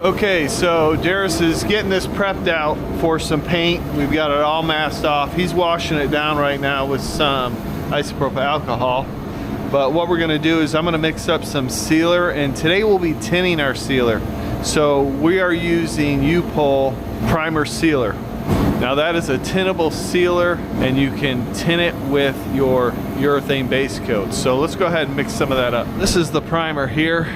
Okay, so Darius is getting this prepped out for some paint. We've got it all masked off. He's washing it down right now with some isopropyl alcohol. But what we're gonna do is I'm gonna mix up some sealer, and today we'll be tinting our sealer. So we are using U-POL primer sealer. Now that is a tintable sealer, and you can tint it with your urethane base coat. So let's go ahead and mix some of that up. This is the primer here.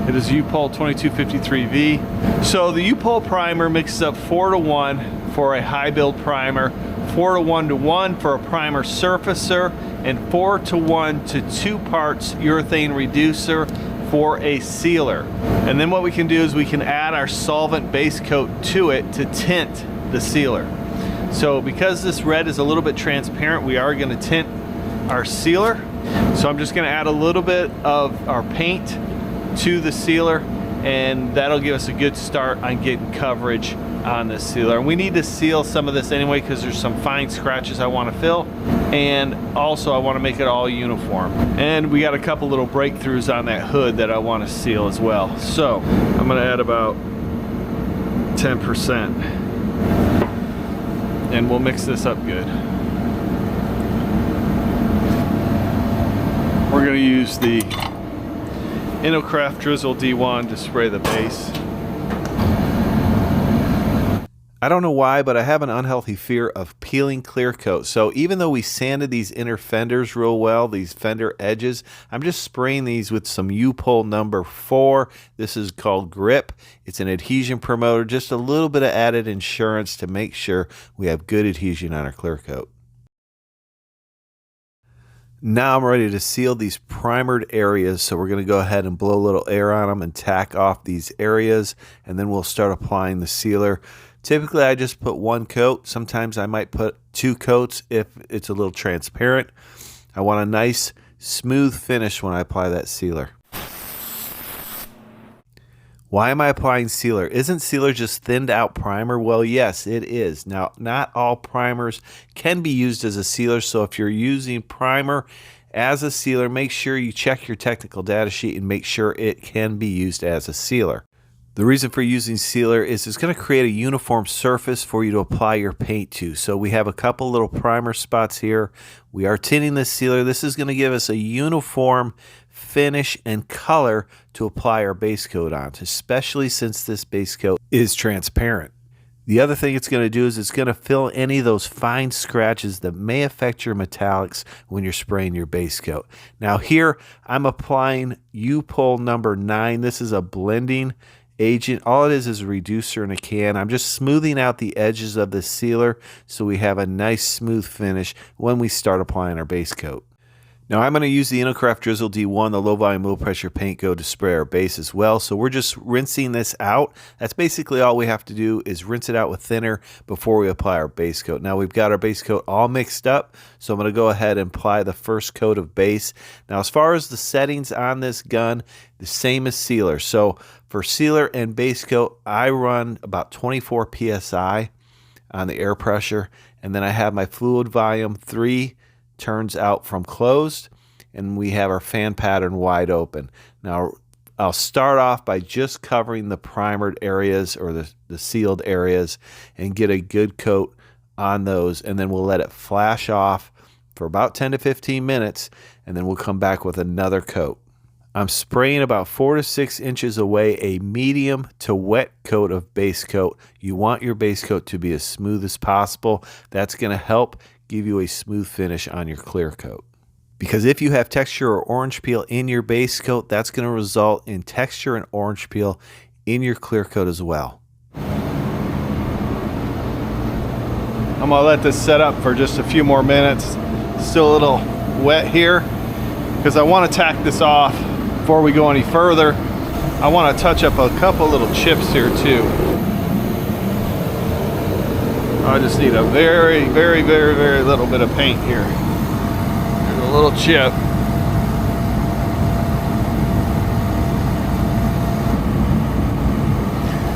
It is U-POL 2253V. So the U-POL primer mixes up 4:1 for a high build primer, 4:1 for a primer surfacer, and 4:1 to 2 parts urethane reducer for a sealer. And then what we can do is we can add our solvent base coat to it to tint the sealer. So because this red is a little bit transparent, we are going to tint our sealer. So I'm just going to add a little bit of our paint to the sealer, and that'll give us a good start on getting coverage on this sealer. And we need to seal some of this anyway because there's some fine scratches I want to fill, and also I want to make it all uniform. And we got a couple little breakthroughs on that hood that I want to seal as well. So I'm going to add about 10%, and we'll mix this up good. We're going to use the Innocraft Drizzle D1 to spray the base. I don't know why, but I have an unhealthy fear of peeling clear coat. So even though we sanded these inner fenders real well, these fender edges, I'm just spraying these with some U-POL number 4. This is called Grip. It's an adhesion promoter, just a little bit of added insurance to make sure we have good adhesion on our clear coat. Now I'm ready to seal these primered areas, so we're going to go ahead and blow a little air on them and tack off these areas, and then we'll start applying the sealer. Typically I just put 1 coat. Sometimes I might put 2 coats if it's a little transparent. I want a nice smooth finish when I apply that sealer. Why am I applying sealer? Isn't sealer just thinned out primer? Well, yes, it is. Now, not all primers can be used as a sealer, so if you're using primer as a sealer, make sure you check your technical data sheet and make sure it can be used as a sealer. The reason for using sealer is it's going to create a uniform surface for you to apply your paint to. So we have a couple little primer spots here. We are tinting this sealer. This is going to give us a uniform finish and color to apply our base coat on, especially since this base coat is transparent. The other thing it's going to do is it's going to fill any of those fine scratches that may affect your metallics when you're spraying your base coat. Now here I'm applying U-POL number 9. This is a blending agent. All it is a reducer in a can. I'm just smoothing out the edges of the sealer so we have a nice smooth finish when we start applying our base coat. Now I'm going to use the Innocraft Drizzle D1, the low volume, low pressure paint go to spray our base as well. So we're just rinsing this out. That's basically all we have to do is rinse it out with thinner before we apply our base coat. Now we've got our base coat all mixed up, so I'm going to go ahead and apply the first coat of base. Now as far as the settings on this gun, the same as sealer. So for sealer and base coat, I run about 24 psi on the air pressure, and then I have my fluid volume 3 turns out from closed, and we have our fan pattern wide open. Now I'll start off by just covering the primered areas or the sealed areas and get a good coat on those, and then we'll let it flash off for about 10 to 15 minutes, and then we'll come back with another coat. I'm spraying about 4 to 6 inches away a medium to wet coat of base coat. You want your base coat to be as smooth as possible. That's going to help give you a smooth finish on your clear coat. Because if you have texture or orange peel in your base coat, that's going to result in texture and orange peel in your clear coat as well. I'm going to let this set up for just a few more minutes. Still a little wet here because I want to tack this off before we go any further. I want to touch up a couple little chips here too. I just need a very, very, very, very little bit of paint here. There's a little chip.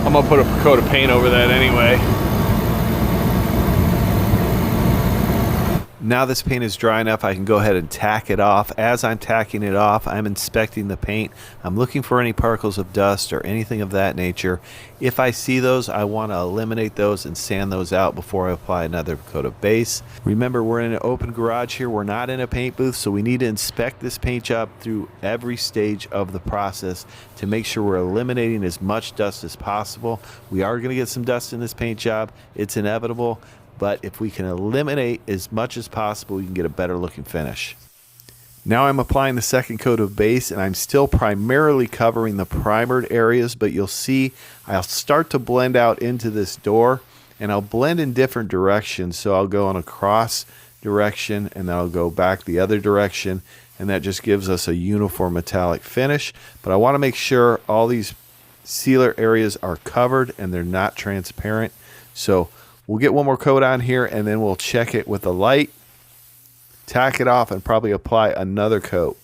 I'm gonna put a coat of paint over that anyway. Now this paint is dry enough, I can go ahead and tack it off. As I'm tacking it off, I'm inspecting the paint. I'm looking for any particles of dust or anything of that nature. If I see those, I want to eliminate those and sand those out before I apply another coat of base. Remember, we're in an open garage here. We're not in a paint booth, so we need to inspect this paint job through every stage of the process to make sure we're eliminating as much dust as possible. We are going to get some dust in this paint job. It's inevitable. But if we can eliminate as much as possible, we can get a better looking finish. Now I'm applying the second coat of base, and I'm still primarily covering the primered areas, but you'll see I'll start to blend out into this door, and I'll blend in different directions. So I'll go in a cross direction, and then I'll go back the other direction, and that just gives us a uniform metallic finish. But I want to make sure all these sealer areas are covered and they're not transparent. So we'll get one more coat on here, and then we'll check it with a light, tack it off, and probably apply another coat.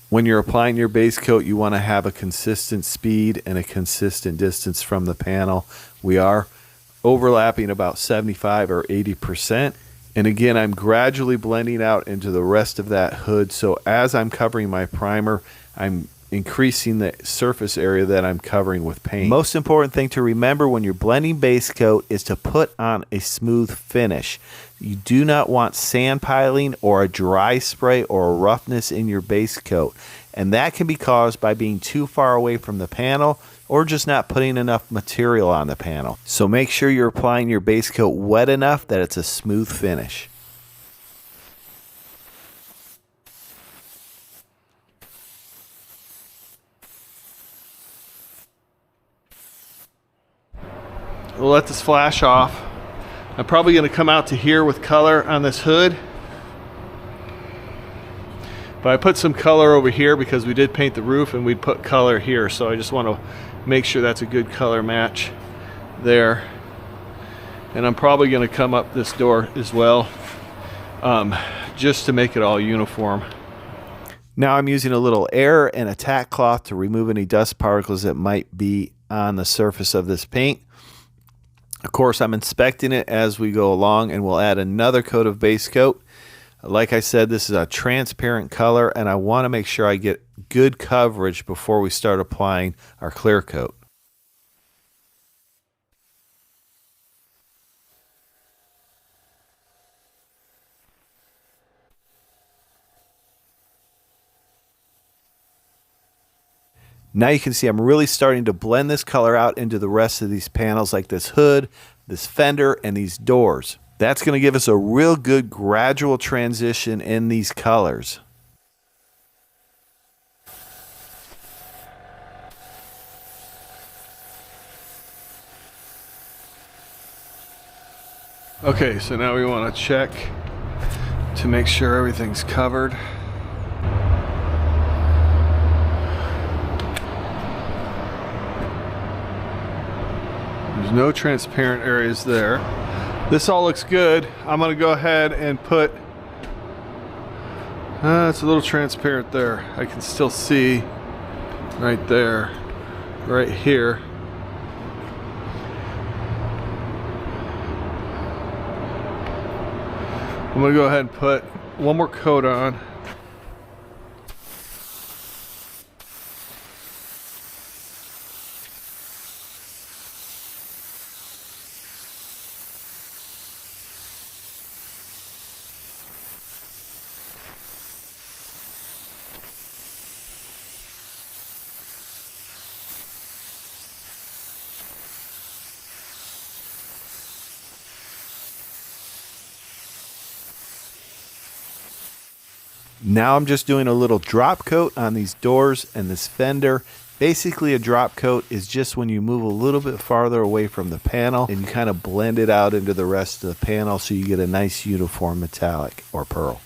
When you're applying your base coat, you want to have a consistent speed and a consistent distance from the panel. We are overlapping about 75 or 80%. And again, I'm gradually blending out into the rest of that hood. So as I'm covering my primer, I'm increasing the surface area that I'm covering with paint. Most important thing to remember when you're blending base coat is to put on a smooth finish. You do not want sand piling or a dry spray or a roughness in your base coat. And that can be caused by being too far away from the panel or just not putting enough material on the panel. So make sure you're applying your base coat wet enough that it's a smooth finish. We'll let this flash off. I'm probably going to come out to here with color on this hood. But I put some color over here because we did paint the roof and we'd put color here. So I just want to make sure that's a good color match there. And I'm probably going to come up this door as well, just to make it all uniform. Now I'm using a little air and a tack cloth to remove any dust particles that might be on the surface of this paint. Of course, I'm inspecting it as we go along, and we'll add another coat of base coat. Like I said, this is a transparent color, and I want to make sure I get good coverage before we start applying our clear coat. Now you can see I'm really starting to blend this color out into the rest of these panels, like this hood, this fender, and these doors. That's going to give us a real good gradual transition in these colors. Okay, so now we want to check to make sure everything's covered. There's no transparent areas there. This all looks good. I'm going to go ahead and put, it's a little transparent there. I can still see right there, right here. I'm going to go ahead and put one more coat on. Now I'm just doing a little drop coat on these doors and this fender. Basically, a drop coat is just when you move a little bit farther away from the panel and you kind of blend it out into the rest of the panel so you get a nice uniform metallic or pearl.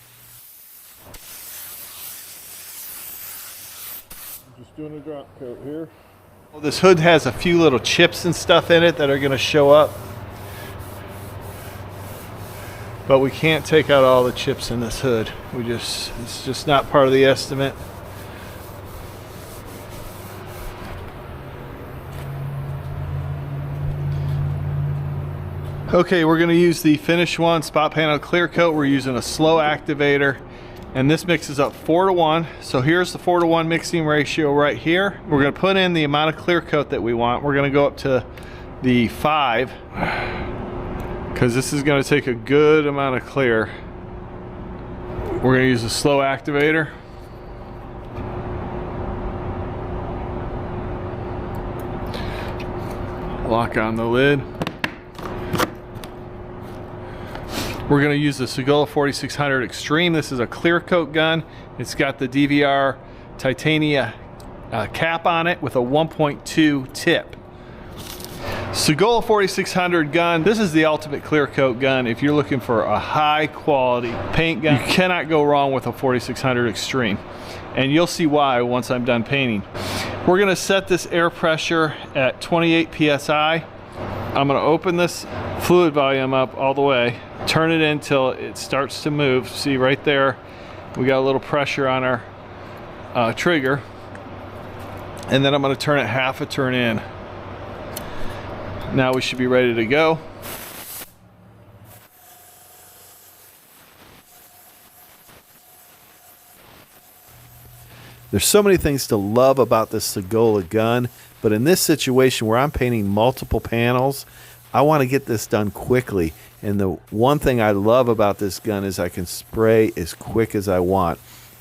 Just doing a drop coat here. Well, this hood has a few little chips and stuff in it that are going to show up. But we can't take out all the chips in this hood. It's just not part of the estimate. Okay, we're going to use the Finish One spot panel clear coat. We're using a slow activator, and this mixes up 4:1. So here's the 4:1 mixing ratio right here. We're going to put in the amount of clear coat that we want. We're going to go up to the 5 because this is going to take a good amount of clear. We're going to use a slow activator. Lock on the lid. We're going to use the Segola 4600 Extreme. This is a clear coat gun. It's got the DVR titania cap on it with a 1.2 tip. Segola 4600 gun. This is the ultimate clear coat gun. If you're looking for a high quality paint gun, you cannot go wrong with a 4600 Extreme. And you'll see why once I'm done painting. We're going to set this air pressure at 28 psi. I'm going to open this fluid volume up all the way, turn it in until it starts to move. See right there, we got a little pressure on our trigger. And then I'm going to turn it half a turn in. Now we should be ready to go. There's so many things to love about this Segola gun, but in this situation where I'm painting multiple panels, I want to get this done quickly. And the one thing I love about this gun is I can spray as quick as I want.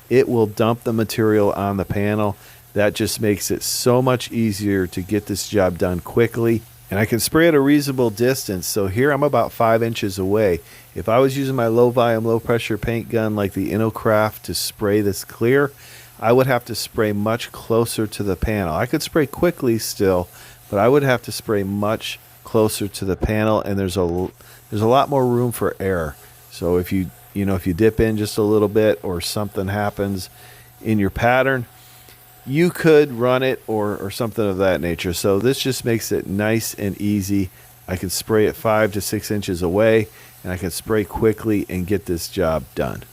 It will dump the material on the panel. That just makes it so much easier to get this job done quickly. And I can spray at a reasonable distance. So here I'm about 5 inches away. If I was using my low volume, low pressure paint gun like the Innocraft to spray this clear, I would have to spray much closer to the panel. I could spray quickly still, but I would have to spray much closer to the panel, and there's a lot more room for error. So if you dip in just a little bit or something happens in your pattern, you could run it or something of that nature. So this just makes it nice and easy. I can spray it 5 to 6 inches away, and I can spray quickly and get this job done.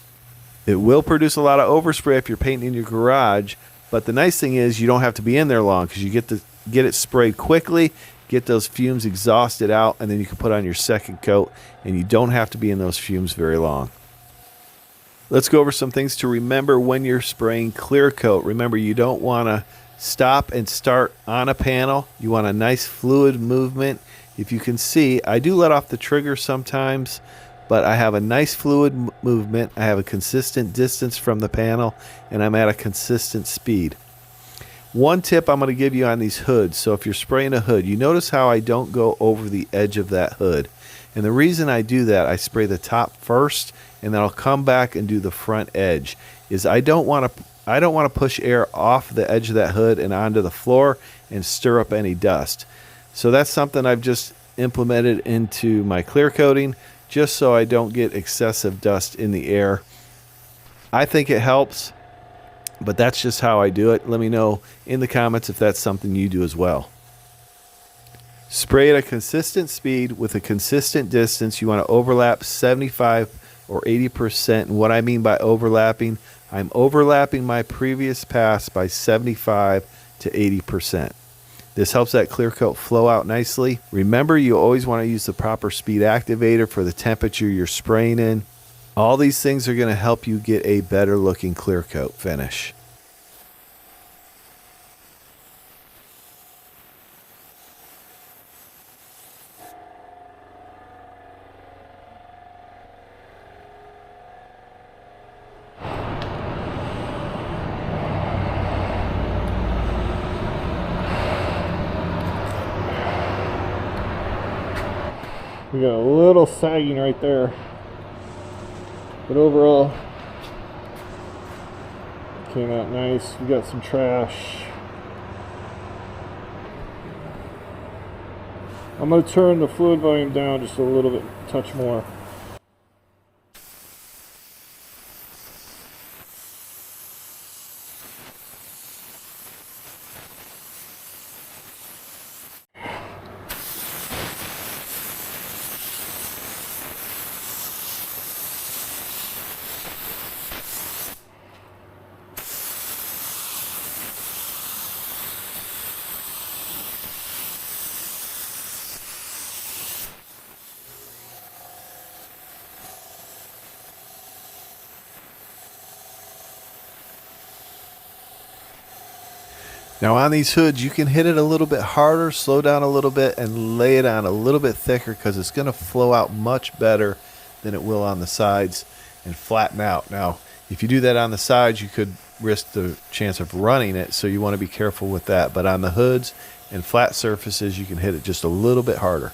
It will produce a lot of overspray if you're painting in your garage, but the nice thing is you don't have to be in there long because you get it sprayed quickly, get those fumes exhausted out, and then you can put on your second coat, and you don't have to be in those fumes very long. Let's go over some things to remember when you're spraying clear coat. Remember, you don't want to stop and start on a panel. You want a nice fluid movement. If you can see, I do let off the trigger sometimes, but I have a nice fluid movement. I have a consistent distance from the panel, and I'm at a consistent speed. One tip I'm going to give you on these hoods. So if you're spraying a hood, you notice how I don't go over the edge of that hood. And the reason I do that, I spray the top first, and then I'll come back and do the front edge, is I don't want to push air off the edge of that hood and onto the floor and stir up any dust. So that's something I've just implemented into my clear coating, just so I don't get excessive dust in the air. I think it helps, but that's just how I do it. Let me know in the comments if that's something you do as well. Spray at a consistent speed with a consistent distance. You want to overlap 75 or 80%. And what I mean by overlapping, I'm overlapping my previous pass by 75 to 80%. This helps that clear coat flow out nicely. Remember, you always want to use the proper speed activator for the temperature you're spraying in. All these things are going to help you get a better looking clear coat finish. We got a little sagging right there, but overall it came out nice. We got some trash. I'm going to turn the fluid volume down just a little bit, touch more. Now on these hoods, you can hit it a little bit harder, slow down a little bit, and lay it on a little bit thicker because it's going to flow out much better than it will on the sides and flatten out. Now, if you do that on the sides, you could risk the chance of running it, so you want to be careful with that. But on the hoods and flat surfaces, you can hit it just a little bit harder.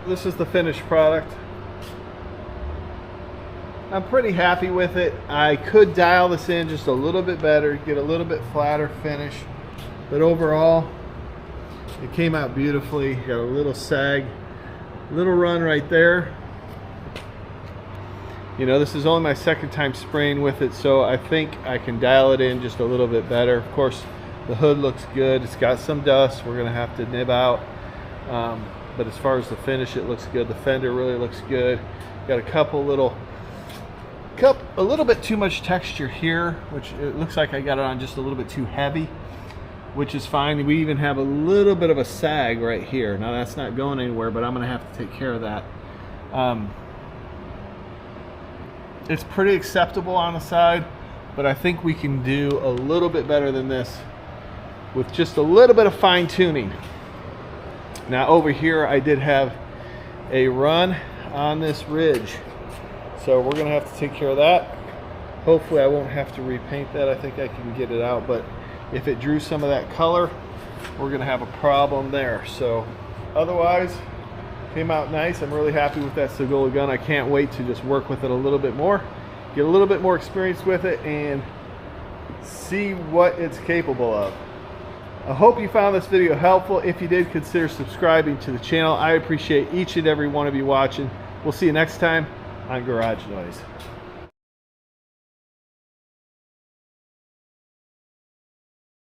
This is the finished product. I'm pretty happy with it. I could dial this in just a little bit better, get a little bit flatter finish, but overall it came out beautifully. Got a little sag, little run right there. You know, this is only my second time spraying with it, so I think I can dial it in just a little bit better. Of course, the hood looks good. It's got some dust we're gonna have to nib out. But as far as the finish, it looks good. The fender really looks good. Got a little bit too much texture here, which it looks like I got it on just a little bit too heavy, which is fine. We even have a little bit of a sag right here. Now that's not going anywhere, but I'm gonna have to take care of that. It's pretty acceptable on the side, but I think we can do a little bit better than this with just a little bit of fine tuning. Now over here I did have a run on this ridge, so we're gonna have to take care of that. Hopefully I won't have to repaint that. I think I can get it out, but if it drew some of that color, we're gonna have a problem there. So otherwise, came out nice. I'm really happy with that Segola gun. I can't wait to just work with it a little bit more, get a little bit more experience with it, and see what it's capable of. I hope you found this video helpful. If you did, consider subscribing to the channel. I appreciate each and every one of you watching. We'll see you next time on Garage Noise.